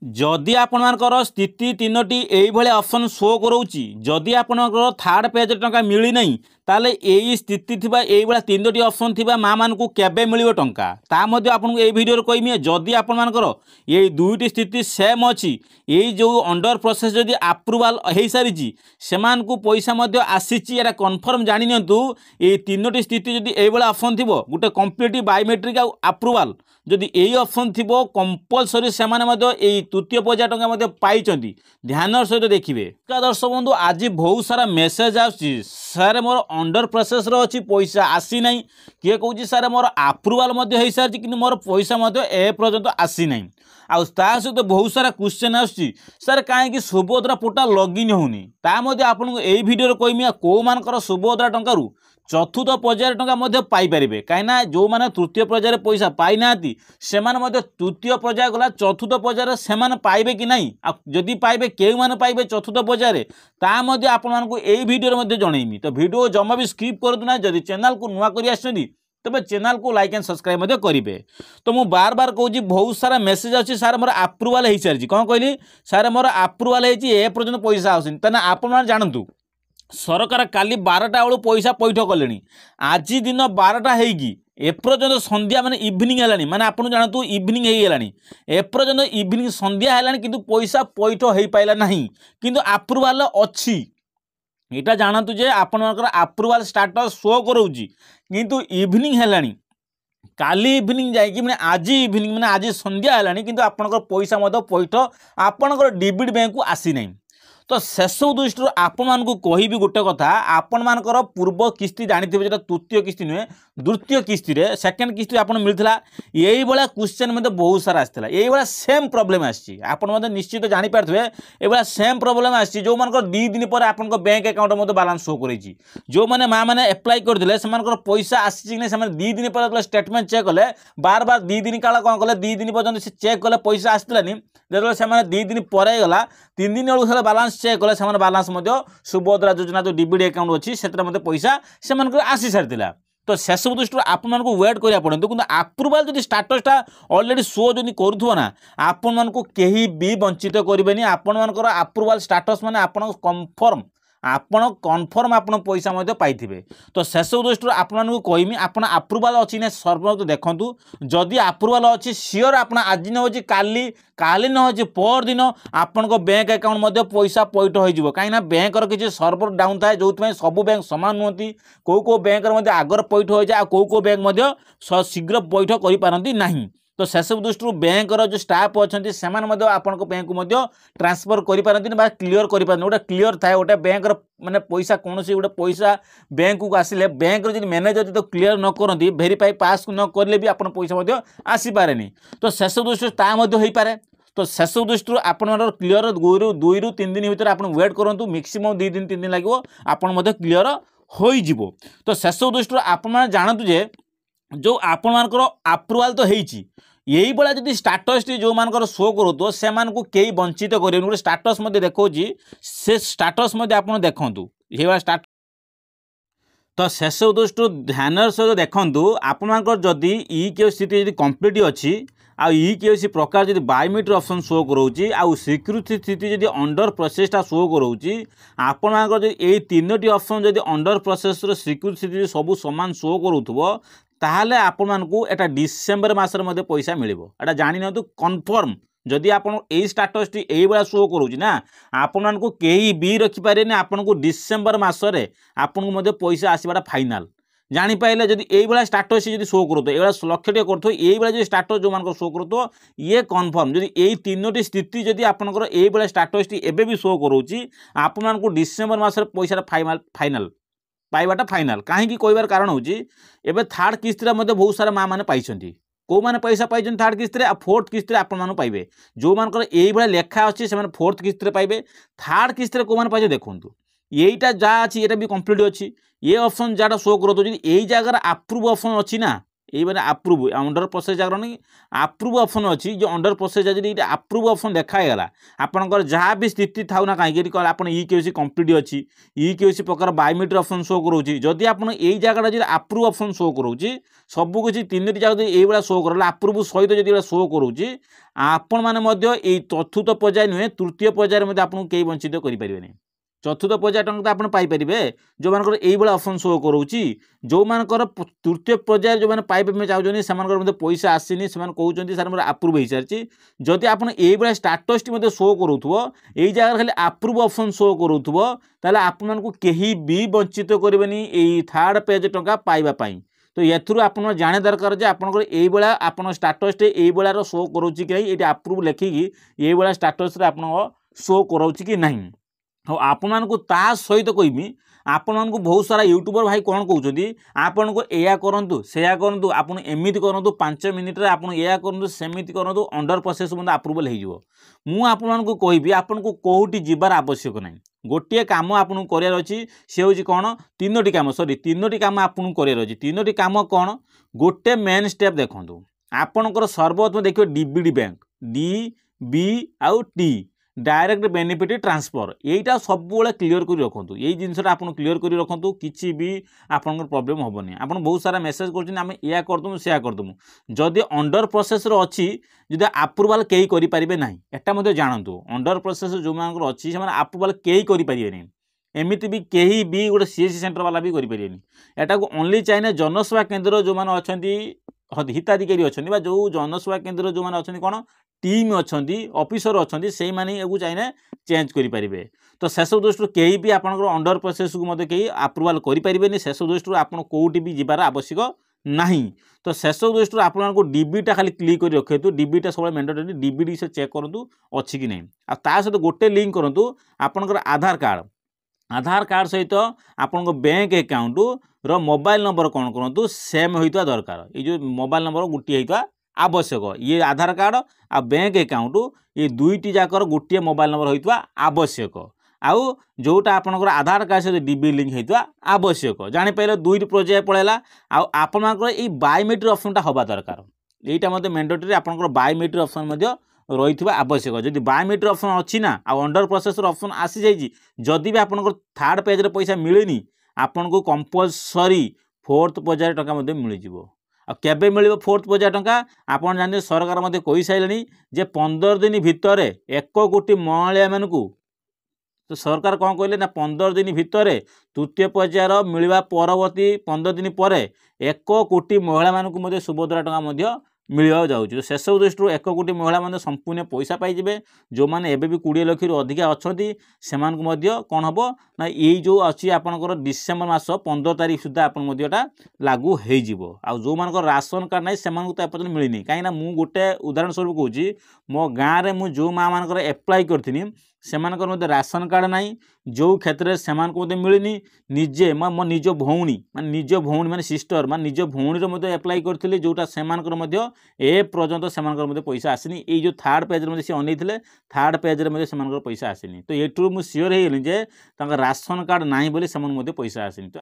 जदि आपणकर स्थिति तीनोटी यही ऑप्शन शो करोची जदि आपणकर थर्ड पेज टंका मिली नहीं ताले यही स्थिति थिबा यही भाया तीनोटी ऑप्शन थिबा माँ मान को केबे मिलिबो टंका ता मध्ये आपन ए वीडियो कहमी जदि आपणकर ये दुईटी स्थिति सेम अच्छी यही जो अंडर प्रोसेस जदि अप्रूवाल हो सारी सेमान को पैसा मध्ये आसीची एटा कन्फर्म जानि नियंतु ये तीनोटी स्थिति जदि यही भाया ऑप्शन थिबो गुटे कंप्लीट बायोमेट्रिक आ अप्रूवाल जदि यही ऑप्शन थी कंपलसरी से तृतीय पर्याय टंका पाई ध्यान सहित देखिए। दर्शक बंधु आज बहुत सारा message are more under process अच्छी पैसा आसी ना किए कौन सार मोर अप्रूवाल हो सारी कि मोर पैसा एपर्यंत आसी ना आउ सहित बहुत सारा क्वेश्चन आसर कहीं सुभद्रा पोर्टाल लॉगिन होनी आपको यही वीडियो कहमी कौ मान सुभद्रा टंकार चतुर्थ पर्यायर टंका पाइपर कहीं जो मैंने तृतीय पर्यायर पैसा पाई ना से तृतीय पर्याय गला चतुर्थ पर्यायर से पाइबे कि नहीं जदि पाइबे के मैंने पाइबे चतुर्थ पर्यायर ताकि आपको यही वीडियो जनइमी तो वीडियो जमा भी स्किप करूँ ना जदि चैनल को नुआ कर तबे चैनल को लाइक एंड सब्सक्राइब करेंगे। तो मु बार बार कहूँ बहुत सारा मेसेज अच्छी सार मोर अप्रूवाल हो सारी कौन कहली सार मोर अप्रूवाल होपर्यंत पैसा आसनी तेना आपण जानतु सरकार काली 12टा बेलू पैसा पैठ कले आज दिन 12टा होगी एपर्यंत संध्या माने इवनिंग है माने आपन जानतु इवनिंग होगलानी एपर्यंत इवनिंग संध्या है किंतु पैसा पैठ हो पाइला नहीं किंतु अप्रूवाल अच्छी यहाँ जानतु जे आपनकर अप्रूवाल स्टाटस शो करोची किंतु इवनिंग है काली इवनिंग जाइए मैंने आज इवनिंग मैंने आज संध्या है किंतु आपनकर पैसा पैठ आपनकर डीबीटी बैंक को आसी नहीं। तो शेष दृष्टि आपण को कहि गोटे कथा आपण मानकर पूर्व किस्ती जानिथिबे जेटा तृतीय किस्ती नुहे द्वितीय किस्ती रे सेकंड किस्ती आपन मिलथिला यही भाया क्वेश्चन मते बहुत सारा आसथिला यही भाया सेम प्रॉब्लम आछि आपण मते निश्चित जानि पारथिबे ए भाया सेम प्रॉब्लम आछि जो मानकर 2 दिन पर आपन को बैंक अकाउंट मते बैलेंस शो करेछि जो माने मां माने अप्लाई करथिले से मानकर पैसा आछि कि नै से माने 2 दिन पर स्टेटमेंट चेक कले बार बार 2 दिन काला कोन कले 2 दिन पर्यंत से चेक कले पैसा आछथिलानी जेतले से माने 2 दिन पर गला 3 दिन बेलू से बैलेंस चेक कले से बैलेंस सुभद्रा योजना जो डीबीटी अकाउंट अच्छी से पैसा से आसी सारी तो शेष दृष्टि आपको वेट करा पड़े कि अप्रूवाल जो स्टाटसटा ऑलरेडी शो जब करूना आपण को कहीं भी वंचित करेंगे आपण मानकर अप्रूवाल स्टाटस माने आपण कंफर्म आपण कन्फर्म आपण पैसा पाइथिबे। तो शेष दृष्टि आपको कहमी आपण अप्रूवाल अच्छी ना सर्वप्रथम देखूँ जदि अप्रूवाल अच्छी सियोर आप आज न हो काली काली न हो पर दिन आपण बैंक अकाउंट पैसा पैठ हो कहीं बैंक किसी सर्वर डाउन थाए जो सब बैंक सामान नुहति कौ बैंक आगर पैठ हो जाए कौ बैंक शीघ्र पैठ कर तो शेष दृष्टि बैंक जो स्टाफ अच्छा से आपण बैंक को ट्रांसफर कर क्लीयर कर गोटे क्लीयर थाए गोटे बैंक माने पैसा कौन गोटे पैसा बैंक को आसिले बैंक जो मैनेजर तो क्लीयर न करती वेरीफाई पास न करें भी आप पैसा आसीपे तो शेष दृष्टि हो पारे। तो शेष दृष्टि आपंकर क्लीयर 2 ରୁ 3 दिन भर आप वेट करूँ मैक्सिमम 2 दिन 3 दिन लगे आपड़ क्लीयर हो। तो शेष दृष्टि आप जानतु जे जो आपंकर अप्रूवाल तो होती यही भाया जब स्टाटस जो मानकर शो करो से कई वंचित करें गोटे स्टाटस देखा से स्टाटस आप देखु ये स्टाटस। तो शेष दृष्टि ध्यान सहित देखूँ आपंकर जदि ई स्थिति कंप्लीट अच्छी आई केसी प्रकार जब बायोमेट्रिक ऑप्शन शो करोची आउ सिक्योरिटी स्थिति जब अंडर प्रोसेसटा शो करोची आपणकर ये तीनोटी ऑप्शन जब अंडर प्रोसेस सिक्योरिटी स्थिति सब सामान शो करूथबो ताहले आपण मानकू एटा डिसेंबर मासर पैसा मिलिबो एटा जानि नतु कन्फर्म जदि आपण ए स्टाटस टी एई बला शो करूची ना आपण मानकू केही भी रखि पारे ने आपण को डिसेंबर मासरे आपण को पैसा आसीबाटा फाइनल जानी पाइले जदि एई बला स्टाटस जदि शो करूतो एबला लक्ष्य टे करथो एई बला जे स्टाटस जो मानकर शो करूतो ये कन्फर्म जदि एई तीनोटी स्थिति जदि आपनकर एई बला स्टाटस टी एबे भी शो करूची आपण मानकू डिसेंबर मासरे पैसा फाइनल पाइबाटा फाइनल कहीं कहबार कारण होची एबे थर्ड किस्त बहुत सारा माँ मैंने पाई कौ मैंने पैसा पाई थर्ड किस्त फोर्थ किस्त आप पाइबे जो मानकर यही भाया लेखा अच्छी से फोर्थ किस्त पाइबे थर्ड किस्त कौ मैंने पाइबे देखूँ यहीटा जहाँ अच्छी ये भी कंप्लीट अच्छी ये ऑप्शन जहाँ शो करो यही जगह अप्रूव ऑप्शन अच्छी ना ये मैंने आप्रुव अंडर प्रोसेस जाकर नहीं आप्रुव ऑप्शन अच्छी जो अंडर प्रोसेस जब आप्रुव ऑप्शन देखागला आपंकर जहाँ भी स्थिति था ना कहीं आप ईकेसी कंप्लीट अच्छी ईकेसी प्रकार बायोमेट्रिक ऑप्शन शो करोची जदि आप यही जगह जो आप्रुव ऑप्शन शो करोची सबू किसी तीन जगह ये शो कर आप्रुव सहित जो शो करोची आपण मैंने चतुर्थ पर्याय नुहे तृतीय पर्यायर आपको कई वंचित करें चतुर्थ पर्याय टंका तो आप पाइपर जो मानकर यही ऑप्शन शो करोची जो मानकर तृतीय पर्याय जो मैंने पाइबा चाहते से पैसा आसनी से कहते सर मोर आप्रुव हो सारी जदि आप यही स्टाटस टी शो करूथबो यही जगह खाली आप्रुव ऑप्शन शो करूथबो ताले आपण को कहीं भी वंचित करेनि यही थर्ड पेज टंका पाइबापी तो ये आप जाने दरकार जे आपंकर यही आप स्टाटस टे यही शो करोची कि ये आप्रुव लेखिकी यही स्टाटस आप शो करोची कि नहीं हाँ आपण को ता सहित कहमी आपण को बहुत सारा यूट्यूबर भाई कौन कहते आपन को या करूँ से करूँ आपन एमती करूँ 5 मिनिट्रे आप या करूँ सेमती करूँ अंडर प्रोसेस मतलब आप्रुवल हो आपण को कहबी आपन को कौटी जीवार आवश्यक ना गोटे कम आपन करार अच्छी सी हूँ कौन 3टी कम सॉरी 3टी कम आपन करार अच्छी 3टी कम कौन गोटे मेन स्टेप देखो आपणकर सर्वप्रथम देखिए डीबीडी बैंक डी आउ टी डायरेक्ट बेनिफिट ट्रांसफर यहीटा सब क्लीयर कर रखु यही जिनसा आप क्लीयर कर रखु किसी भी आपंकर प्रोब्लेम हेनी आप बहुत सारा मेसेज करें या करदमु से करदमु जदि अंडर प्रोसेस अच्छी जदि आप्रुवाल कई करें ना एटा जानतु अंडर प्रोसेस जो मान अच्छी से आप्रुवाल कई करें एमती भी कहीं भी गोटे सीएससी सेंटर वाला भी करें एटा को ओनली चाहिए जनसेवा केन्द्र जो मैंने अच्छा हिताधिकारी अच्छा जो जनसेवा केन्द्र जो मैंने अच्छा कौन टीम अच्छा ऑफिसर अच्छा से मैंने चाहिए चेंज करेंगे तो शेष दृष्टि कहीं भी आपंकर अंडर प्रोसेस को मतलब कहीं आप्रुवाल करें शेष दृष्टि आप कौटी भी जीवार आवश्यक नहीं तो शेष दृष्टि आपको डीबीटा खाली क्लिक कर रखे तो डीबीटा सब मैंडेटरी डीबीडी से चेक करूँ अच्छी कि नहीं आ सहित गोटे लिंक करूँ आपंकर आधार कार्ड सहित आपण बैंक अकाउंट रो मोबाइल नंबर कौन करूँ सेम होता दरकार ये जो मोबाइल नंबर गोटे होता आवश्यक ये आधार कार्ड आ बैंक अकाउंट ये दुईटी जाकर गोटे मोबाइल नंबर होता आवश्यक आउ जोटा आपंकर आधार कार्ड सहित डीबी लिंक होता आवश्यक जापारे दुईटी पर्याय पड़ेगा आपर ये बायोमेट्रिक ऑप्शन हवा दरकार यहीटा मैंडेटरी आपंकर बायोमेट्रिक ऑप्शन रही आवश्यक जदि बायोमेट्रिक ऑप्शन अच्छी ना आ अंडर प्रोसेस ऑप्शन आसी जाइए जदि भी आपंकर थर्ड पेज रे पैसा मिलेनी आपन को कंपलसरी फोर्थ पर्याय टंका मिल केबे मिल फोर्थ पर्याय टंका आपन जान सरकार मध्य कही सारे जे 15 दिन भितर 1 कोटी महिला मानू तो सरकार कौन कहले ना 15 दिन भितर तृतीय पर्यायर मिलवा परवर्ती 15 दिन पर 1 कोटी महिला मानू सुभद्रा टंका मिलवा जाऊँगी तो शेष दृष्टि 1 कोटी महिला मैंने संपूर्ण पैसा पाइबे जो मैंने एबे भी 20 लाख रु अधिका अच्छा से कौन हम ना ये जो अच्छी आपंकर डिसेम्बर मास 15 तारीख सुधा आपटा लागू हो जो मान राशन कार्ड ना से तो एपर्तन मिलनी कहीं मुझे गोटे उदाहरण स्वरूप कहूँ मो गाँव में जो माँ मान एप्लाय करी से राशन कार्ड ना जो क्षेत्र से मिलनी निजे मो निज भौणी मान निज भौणी मान सिस्टर मान निज भौणी एप्लाय करते जोटा से ए पर्यंत से पैसा आसनी ये जो थर्ड पेज में सी अन थर्ड पेज में से पैसा आसनी तो ये मुझे सियोर हो राशन कार्ड ना बोली से पैसा आसनी।